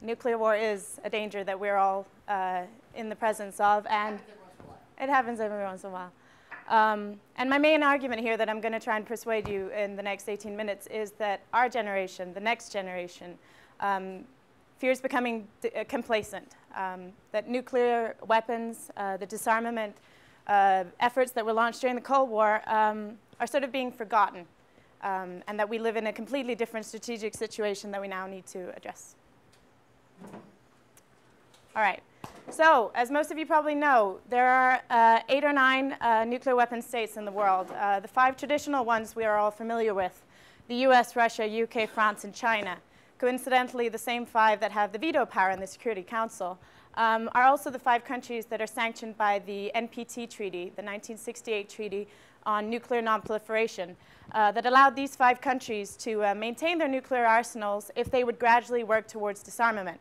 nuclear war is a danger that we're all in the presence of, and it happens every once in a while. And my main argument here that I'm going to try and persuade you in the next 18 minutes is that our generation, the next generation, fears becoming complacent, that nuclear weapons, the disarmament efforts that were launched during the Cold War are sort of being forgotten, and that we live in a completely different strategic situation that we now need to address. All right. So, as most of you probably know, there are 8 or 9 nuclear weapon states in the world. The 5 traditional ones we are all familiar with: the US, Russia, UK, France, and China. Coincidentally, the same 5 that have the veto power in the Security Council are also the 5 countries that are sanctioned by the NPT Treaty, the 1968 Treaty on Nuclear Nonproliferation, that allowed these 5 countries to maintain their nuclear arsenals if they would gradually work towards disarmament.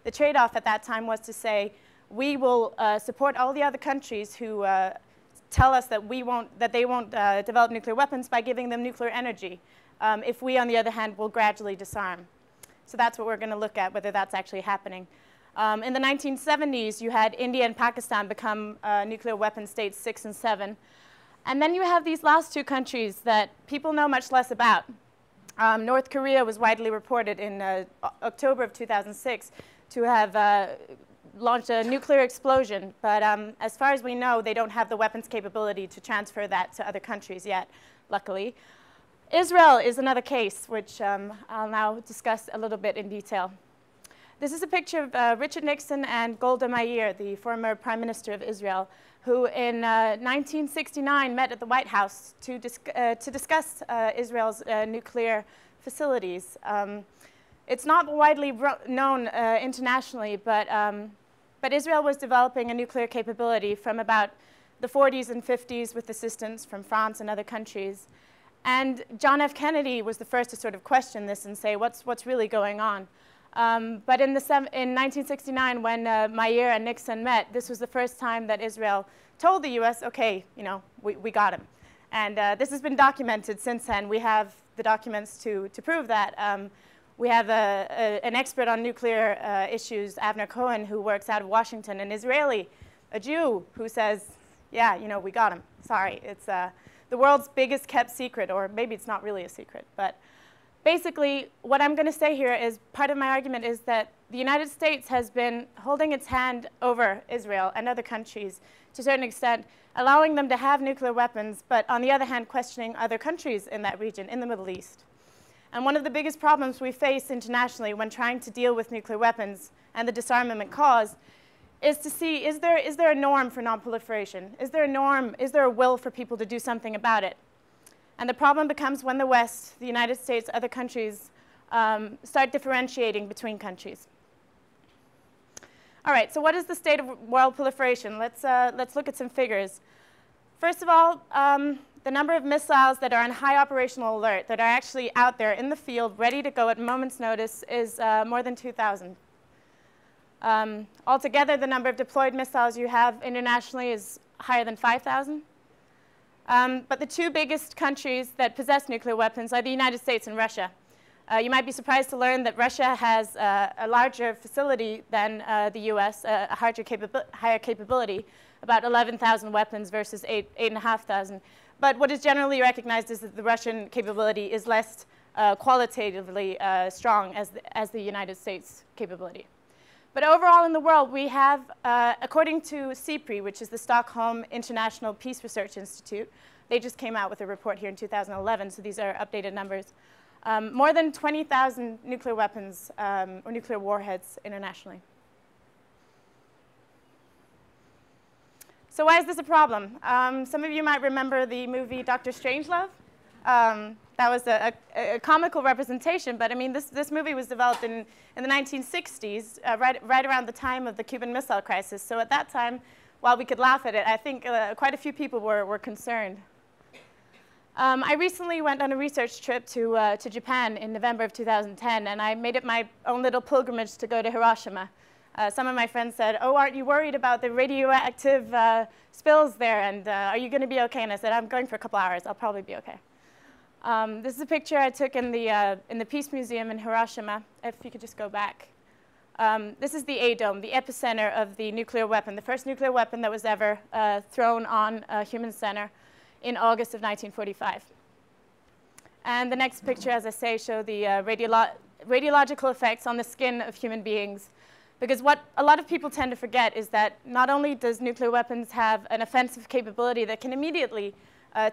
The trade-off at that time was to say, we will support all the other countries who tell us that they won't develop nuclear weapons by giving them nuclear energy, if we, on the other hand, will gradually disarm. So that's what we're going to look at, whether that's actually happening. In the 1970s, you had India and Pakistan become nuclear weapon states 6 and 7. And then you have these last 2 countries that people know much less about. North Korea was widely reported in October of 2006 to have launched a nuclear explosion. But as far as we know, they don't have the weapons capability to transfer that to other countries yet, luckily. Israel is another case, which I'll now discuss a little bit in detail. This is a picture of Richard Nixon and Golda Meir, the former Prime Minister of Israel, who in 1969 met at the White House to discuss Israel's nuclear facilities. It's not widely known internationally, but Israel was developing a nuclear capability from about the 40s and 50s with assistance from France and other countries. And John F. Kennedy was the first to sort of question this and say, what's really going on? But in 1969, when Meir and Nixon met, this was the first time that Israel told the US, okay, we got him. And this has been documented since then. We have the documents to prove that. We have an expert on nuclear issues, Avner Cohen, who works out of Washington, an Israeli, a Jew, who says, yeah, we got him. Sorry, it's the world's biggest kept secret, or maybe it's not really a secret. But basically, what I'm going to say here is part of my argument is that the United States has been holding its hand over Israel and other countries to a certain extent, allowing them to have nuclear weapons, but on the other hand, questioning other countries in that region, in the Middle East. And one of the biggest problems we face internationally when trying to deal with nuclear weapons and the disarmament cause is to see, is there a norm for nonproliferation? Is there a norm, is there a will for people to do something about it? And the problem becomes when the West, the United States, other countries, start differentiating between countries. All right, so what is the state of world proliferation? Let's look at some figures. First of all, the number of missiles that are on high operational alert, that are actually out there in the field, ready to go at a moment's notice, is more than 2,000. Altogether, the number of deployed missiles you have internationally is higher than 5,000. But the 2 biggest countries that possess nuclear weapons are the United States and Russia. You might be surprised to learn that Russia has a larger facility than the US, a higher capability, about 11,000 weapons versus 8,500. But what is generally recognized is that the Russian capability is less qualitatively strong as the United States capability. But overall in the world, we have, according to CIPRI, which is the Stockholm International Peace Research Institute, they just came out with a report here in 2011, so these are updated numbers, more than 20,000 nuclear weapons or nuclear warheads internationally. So why is this a problem? Some of you might remember the movie Dr. Strangelove. That was a comical representation, but I mean, this movie was developed in the 1960s, right around the time of the Cuban Missile Crisis. So at that time, while we could laugh at it, I think quite a few people were concerned. I recently went on a research trip to Japan in November of 2010, and I made it my own little pilgrimage to go to Hiroshima. Some of my friends said, oh, aren't you worried about the radioactive spills there, and are you going to be okay? And I said, I'm going for a couple hours. I'll probably be okay. This is a picture I took in the Peace Museum in Hiroshima. If you could just go back. This is the A-dome, the epicenter of the nuclear weapon, the first nuclear weapon that was ever thrown on a human center in August of 1945. And the next picture, as I say, show the radiological effects on the skin of human beings. Because what a lot of people tend to forget is that not only does nuclear weapons have an offensive capability that can immediately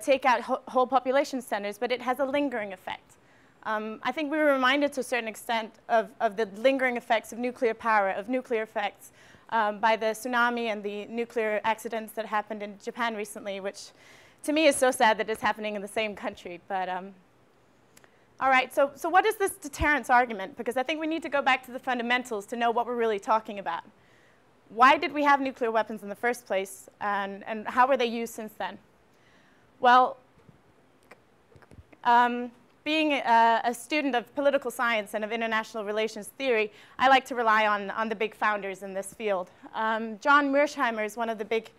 take out whole population centers, but it has a lingering effect. I think we were reminded to a certain extent of the lingering effects of nuclear power, of nuclear effects, by the tsunami and the nuclear accidents that happened in Japan recently, which to me is so sad that it's happening in the same country. But all right, so what is this deterrence argument? Because I think we need to go back to the fundamentals to know what we're really talking about. Why did we have nuclear weapons in the first place, and how were they used since then? Well, being a student of political science and of international relations theory, I like to rely on the big founders in this field. John Mearsheimer is one of the big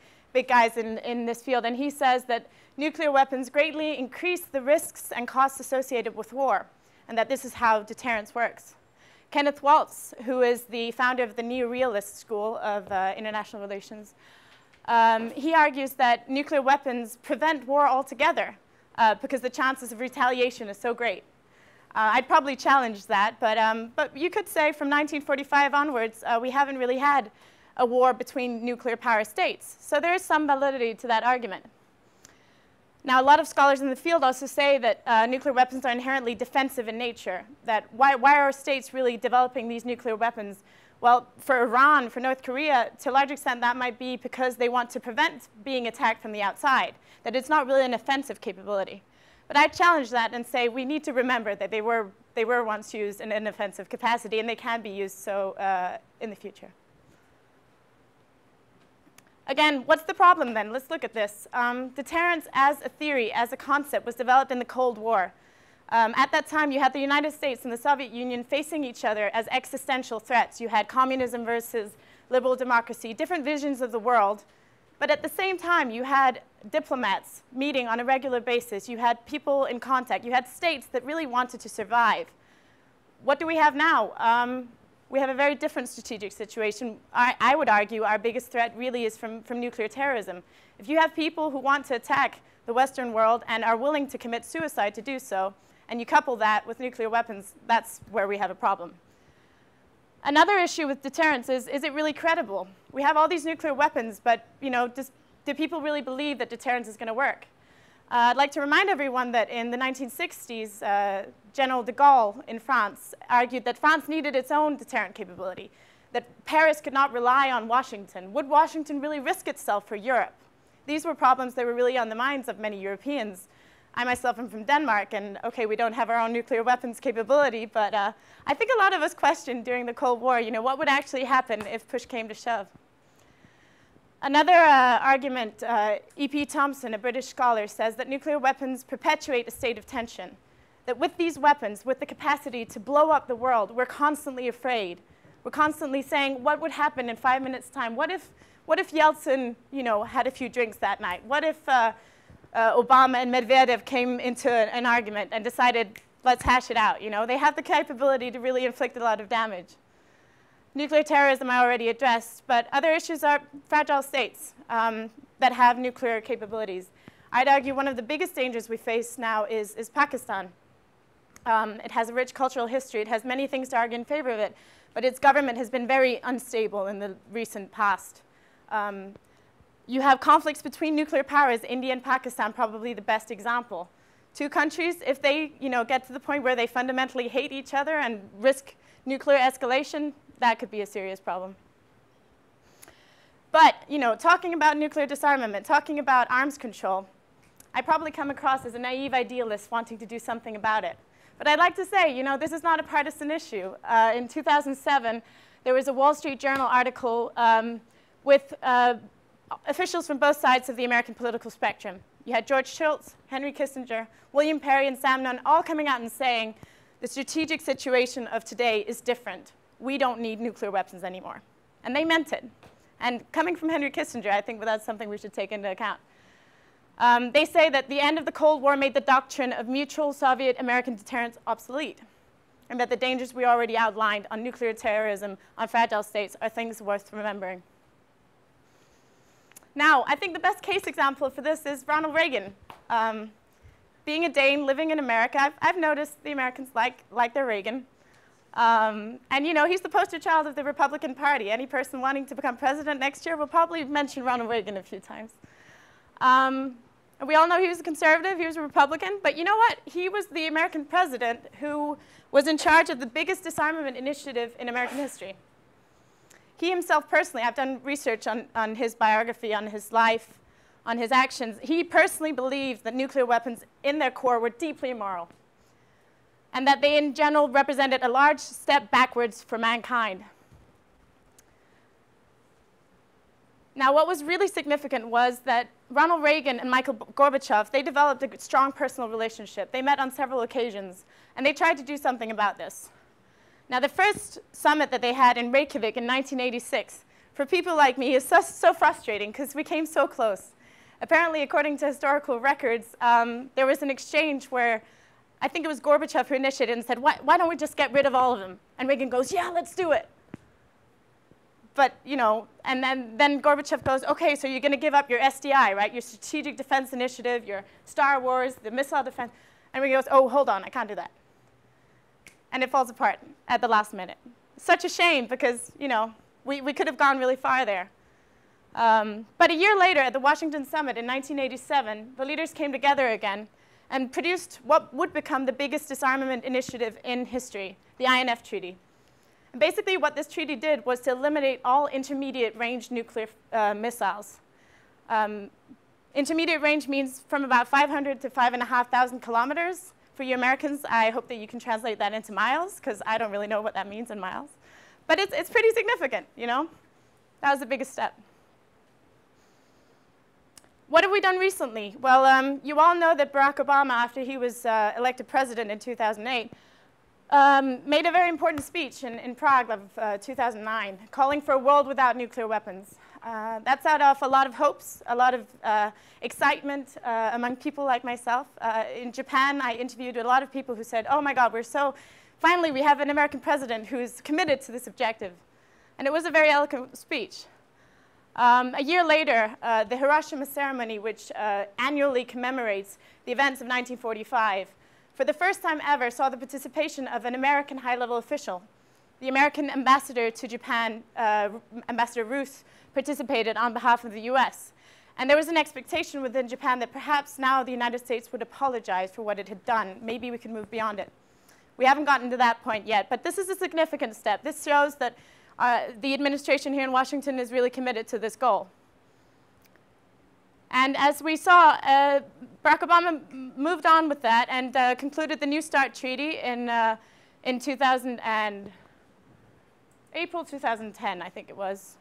guys in this field, and he says that nuclear weapons greatly increase the risks and costs associated with war, and that this is how deterrence works. Kenneth Waltz, who is the founder of the neo-realist school of international relations, he argues that nuclear weapons prevent war altogether because the chances of retaliation is so great. I'd probably challenge that, but you could say from 1945 onwards, we haven't really had a war between nuclear power states. So there is some validity to that argument. Now, a lot of scholars in the field also say that nuclear weapons are inherently defensive in nature, that why are states really developing these nuclear weapons? Well, for Iran, for North Korea, to a large extent that might be because they want to prevent being attacked from the outside, that it's not really an offensive capability. But I challenge that and say we need to remember that they were once used in an offensive capacity, and they can be used so in the future. Again, what's the problem then? Let's look at this. Deterrence as a theory, as a concept, was developed in the Cold War. At that time, you had the United States and the Soviet Union facing each other as existential threats. You had communism versus liberal democracy, different visions of the world. But at the same time, you had diplomats meeting on a regular basis. You had people in contact. You had states that really wanted to survive. What do we have now? We have a very different strategic situation. I would argue our biggest threat really is from nuclear terrorism. If you have people who want to attack the Western world and are willing to commit suicide to do so, and you couple that with nuclear weapons, that's where we have a problem. Another issue with deterrence is it really credible? We have all these nuclear weapons, but do people really believe that deterrence is going to work? I'd like to remind everyone that in the 1960s, General de Gaulle in France argued that France needed its own deterrent capability, that Paris could not rely on Washington. Would Washington really risk itself for Europe? These were problems that were really on the minds of many Europeans. I myself am from Denmark, and okay, we don't have our own nuclear weapons capability, but I think a lot of us questioned during the Cold War, what would actually happen if push came to shove. Another argument, E.P. Thompson, a British scholar, says that nuclear weapons perpetuate a state of tension. That with these weapons, with the capacity to blow up the world, we're constantly afraid. We're constantly saying, what would happen in 5 minutes' time? What if Yeltsin, had a few drinks that night? What if Obama and Medvedev came into an argument and decided, let's hash it out? They have the capability to really inflict a lot of damage. Nuclear terrorism I already addressed, but other issues are fragile states that have nuclear capabilities. I'd argue one of the biggest dangers we face now is Pakistan. It has a rich cultural history. It has many things to argue in favor of it, but its government has been very unstable in the recent past. You have conflicts between nuclear powers, India and Pakistan probably the best example. Two countries, if they get to the point where they fundamentally hate each other and risk nuclear escalation, that could be a serious problem. But talking about nuclear disarmament, talking about arms control, I probably come across as a naive idealist wanting to do something about it. But I'd like to say, this is not a partisan issue. In 2007, there was a Wall Street Journal article with officials from both sides of the American political spectrum. You had George Shultz, Henry Kissinger, William Perry, and Sam Nunn all coming out and saying, the strategic situation of today is different. We don't need nuclear weapons anymore. And they meant it. And coming from Henry Kissinger, I think that's something we should take into account. They say that the end of the Cold War made the doctrine of mutual Soviet-American deterrence obsolete. and that the dangers we already outlined on nuclear terrorism, on fragile states, are things worth remembering. Now, I think the best case example for this is Ronald Reagan. Being a Dane living in America, I've noticed the Americans like their Reagan. And you know, he's the poster child of the Republican Party. Any person wanting to become president next year will probably mention Ronald Reagan a few times. And we all know he was a conservative, he was a Republican, but you know what? He was the American president who was in charge of the biggest disarmament initiative in American history. He himself personally, I've done research on his biography, on his life, on his actions. He personally believed that nuclear weapons in their core were deeply immoral, and that they in general represented a large step backwards for mankind. Now, what was really significant was that Ronald Reagan and Michael Gorbachev, they developed a strong personal relationship. They met on several occasions, and they tried to do something about this. Now, the first summit that they had in Reykjavik in 1986, for people like me, is so frustrating because we came so close. Apparently, according to historical records, there was an exchange where I think it was Gorbachev who initiated and said, why don't we just get rid of all of them? And Reagan goes, yeah, let's do it. But, you know, and then Gorbachev goes, okay, so you're going to give up your SDI, right? Your Strategic Defense Initiative, your Star Wars, the missile defense. And Reagan goes, oh, hold on, I can't do that. And it falls apart at the last minute. Such a shame because, you know, we could have gone really far there. But a year later, at the Washington Summit in 1987, the leaders came together again and produced what would become the biggest disarmament initiative in history, the INF Treaty. And basically, what this treaty did was to eliminate all intermediate-range nuclear missiles. Intermediate range means from about 500 to 5,500 kilometers. For you Americans, I hope that you can translate that into miles, because I don't really know what that means in miles. But it's pretty significant, you know? That was the biggest step. What have we done recently? Well, you all know that Barack Obama, after he was elected president in 2008, made a very important speech in Prague of 2009, calling for a world without nuclear weapons. That set off a lot of hopes, a lot of excitement among people like myself. In Japan, I interviewed a lot of people who said, oh my God, finally we have an American president who's committed to this objective. And it was a very eloquent speech. A year later, the Hiroshima ceremony, which annually commemorates the events of 1945, for the first time ever saw the participation of an American high-level official. The American ambassador to Japan, Ambassador Ruth, participated on behalf of the US. And there was an expectation within Japan that perhaps now the United States would apologize for what it had done. Maybe we could move beyond it. We haven't gotten to that point yet, but this is a significant step. This shows that the administration here in Washington is really committed to this goal. And as we saw, Barack Obama moved on with that and concluded the New START Treaty in April 2010, I think it was.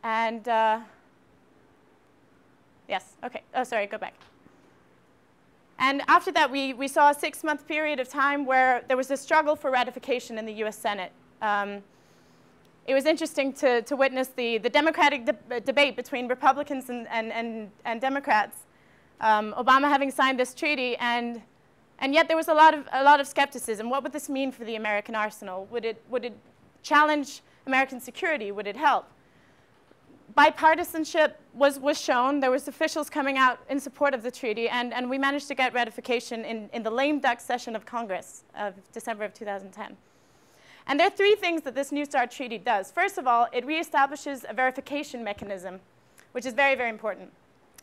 And yes, okay. Oh, sorry, go back. And after that, we saw a 6-month period of time where there was a struggle for ratification in the US Senate. It was interesting to witness the democratic debate between Republicans and Democrats. Obama having signed this treaty, and yet there was a lot of skepticism. What would this mean for the American arsenal? Would it challenge American security? Would it help? Bipartisanship was shown. There was officials coming out in support of the treaty, and we managed to get ratification in the lame duck session of Congress of December of 2010. And there are 3 things that this New START Treaty does. First of all, it reestablishes a verification mechanism, which is very, very important.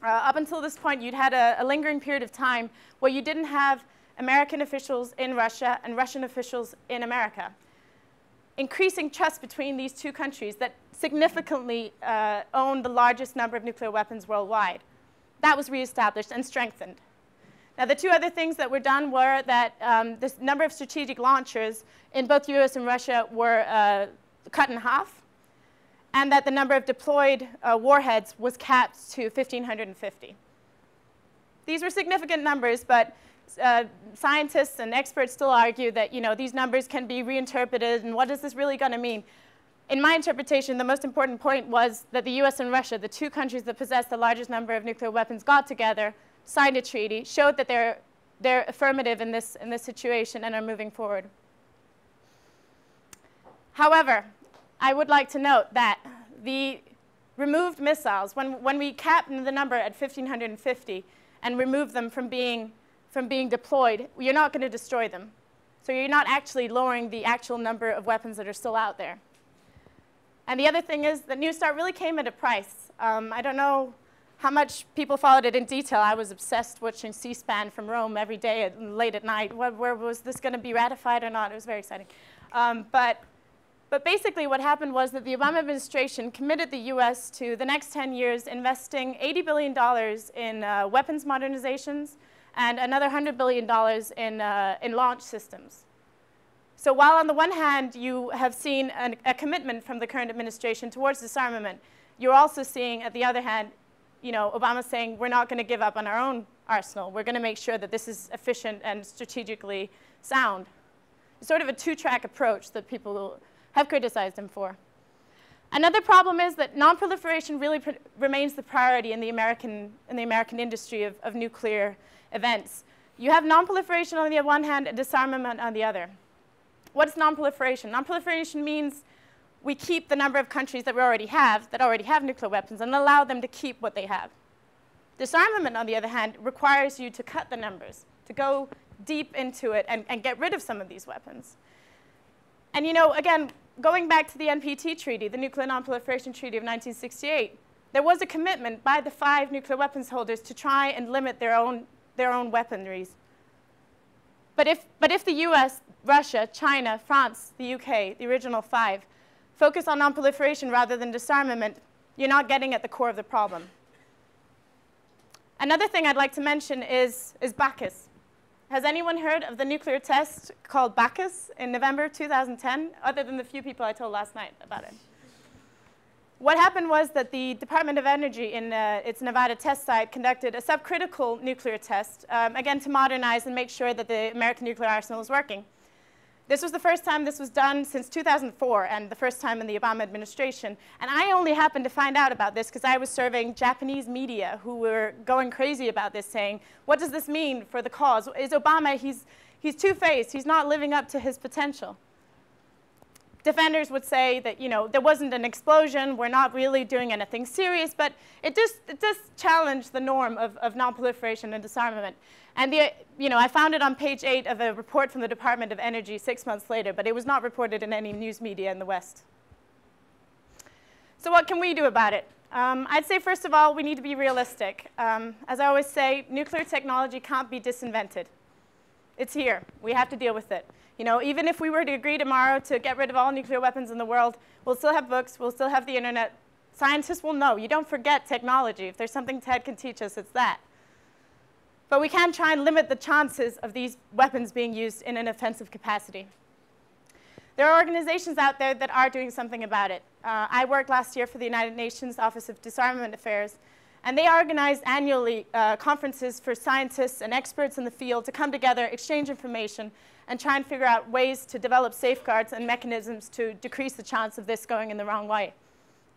Up until this point, you'd had a lingering period of time where you didn't have American officials in Russia and Russian officials in America, increasing trust between these 2 countries that significantly own the largest number of nuclear weapons worldwide. That was reestablished and strengthened. Now, the 2 other things that were done were that the number of strategic launchers in both US and Russia were cut in half, and that the number of deployed warheads was capped to 1,550. These were significant numbers, but scientists and experts still argue that, you know, these numbers can be reinterpreted, and what is this really going to mean? In my interpretation, the most important point was that the US and Russia, the 2 countries that possess the largest number of nuclear weapons, got together, signed a treaty, showed that they're affirmative in this situation and are moving forward. However, I would like to note that the removed missiles, when we cap the number at 1,550 and remove them from being deployed, you're not going to destroy them. So you're not actually lowering the actual number of weapons that are still out there. And the other thing is that New START really came at a price. I don't know how much people followed it in detail. I was obsessed watching C-SPAN from Rome every day late at night. Where was this going to be ratified or not? It was very exciting. But basically what happened was that the Obama administration committed the US to the next 10 years investing $80 billion in weapons modernizations and another $100 billion in launch systems. So while on the one hand you have seen a commitment from the current administration towards disarmament, you're also seeing, at the other hand, Obama saying we're not going to give up on our own arsenal. We're going to make sure that this is efficient and strategically sound. It's sort of a two-track approach that people have criticized him for. Another problem is that non-proliferation really remains the priority in the American industry of nuclear events. You have non-proliferation on the one hand and disarmament on the other. What is non-proliferation? Non-proliferation means we keep the number of countries that already have nuclear weapons and allow them to keep what they have. Disarmament, on the other hand, requires you to cut the numbers, to go deep into it and get rid of some of these weapons. And again, going back to the NPT treaty, the Nuclear Non-Proliferation Treaty of 1968, there was a commitment by the 5 nuclear weapons holders to try and limit their own weaponries. But if the US, Russia, China, France, the UK, the original 5, focus on non-proliferation rather than disarmament, you're not getting at the core of the problem. Another thing I'd like to mention is Bacchus. Has anyone heard of the nuclear test called Bacchus in November 2010, other than the few people I told last night about it? What happened was that the Department of Energy in its Nevada test site conducted a subcritical nuclear test, again to modernize and make sure that the American nuclear arsenal is working. This was the first time this was done since 2004 and the first time in the Obama administration. And I only happened to find out about this because I was serving Japanese media who were going crazy about this, saying, what does this mean for the cause? Is Obama, he's two-faced, he's not living up to his potential. Defenders would say that, there wasn't an explosion, we're not really doing anything serious, but it does challenge the norm of non-proliferation and disarmament. And I found it on page 8 of a report from the Department of Energy 6 months later, but it was not reported in any news media in the West. So what can we do about it? I'd say, first of all, we need to be realistic. As I always say, nuclear technology can't be disinvented. It's here. We have to deal with it. Even if we were to agree tomorrow to get rid of all nuclear weapons in the world, we'll still have books, we'll still have the internet. Scientists will know. You don't forget technology. If there's something TED can teach us, it's that. But we can try and limit the chances of these weapons being used in an offensive capacity. There are organizations out there that are doing something about it. I worked last year for the United Nations Office of Disarmament Affairs, and they organized annually conferences for scientists and experts in the field to come together, exchange information, and try and figure out ways to develop safeguards and mechanisms to decrease the chance of this going in the wrong way.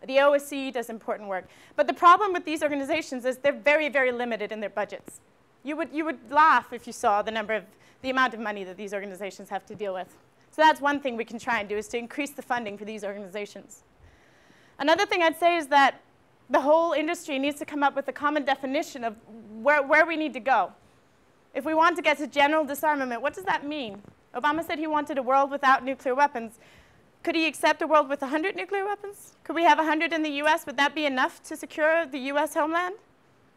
The OSCE does important work. But the problem with these organizations is they're very, very limited in their budgets. You would laugh if you saw the amount of money that these organizations have to deal with. So that's one thing we can try and do, is to increase the funding for these organizations. Another thing I'd say is that the whole industry needs to come up with a common definition of where we need to go. If we want to get to general disarmament, what does that mean? Obama said he wanted a world without nuclear weapons. Could he accept a world with 100 nuclear weapons? Could we have 100 in the US? Would that be enough to secure the US homeland?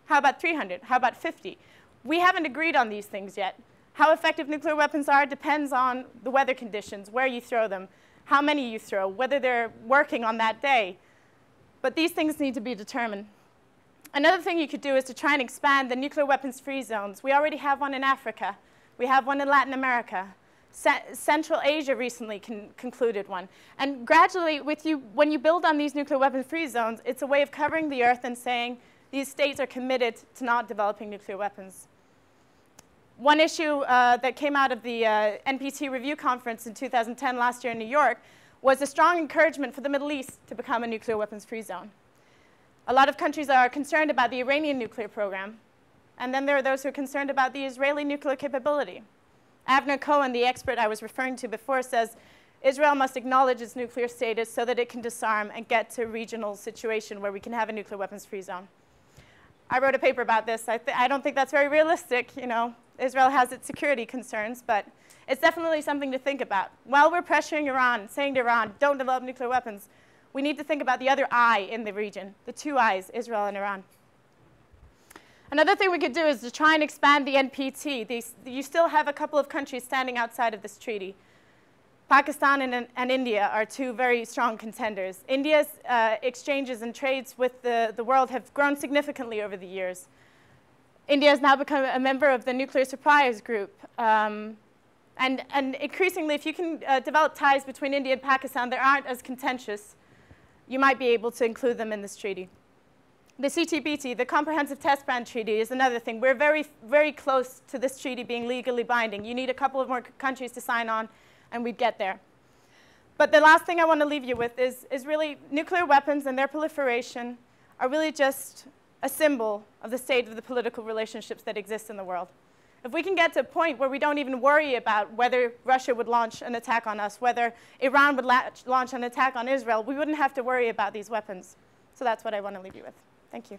How about 300? How about 50? We haven't agreed on these things yet. How effective nuclear weapons are depends on the weather conditions, where you throw them, how many you throw, whether they're working on that day. But these things need to be determined. Another thing you could do is to try and expand the nuclear weapons-free zones. We already have one in Africa. We have one in Latin America. Central Asia recently concluded one. And gradually, when you build on these nuclear weapons-free zones, it's a way of covering the earth and saying these states are committed to not developing nuclear weapons. One issue that came out of the NPT review conference in 2010 last year in New York was a strong encouragement for the Middle East to become a nuclear weapons-free zone. A lot of countries are concerned about the Iranian nuclear program, and then there are those who are concerned about the Israeli nuclear capability. Avner Cohen, the expert I was referring to before, says Israel must acknowledge its nuclear status so that it can disarm and get to a regional situation where we can have a nuclear weapons-free zone. I wrote a paper about this. I don't think that's very realistic. You know, Israel has its security concerns, but it's definitely something to think about. While we're pressuring Iran, saying to Iran, don't develop nuclear weapons, we need to think about the other eye in the region, the two eyes, Israel and Iran. Another thing we could do is to try and expand the NPT. You still have a couple of countries standing outside of this treaty. Pakistan and India are two very strong contenders. India's exchanges and trades with the world have grown significantly over the years. India has now become a member of the Nuclear Suppliers Group. And increasingly, if you can develop ties between India and Pakistan that aren't as contentious, you might be able to include them in this treaty. The CTBT, the Comprehensive Test Ban Treaty, is another thing. We're very, very close to this treaty being legally binding. You need a couple of more countries to sign on, and we'd get there. But the last thing I want to leave you with is really nuclear weapons and their proliferation are really just a symbol of the state of the political relationships that exist in the world. If we can get to a point where we don't even worry about whether Russia would launch an attack on us, whether Iran would launch an attack on Israel, we wouldn't have to worry about these weapons. So that's what I want to leave you with. Thank you.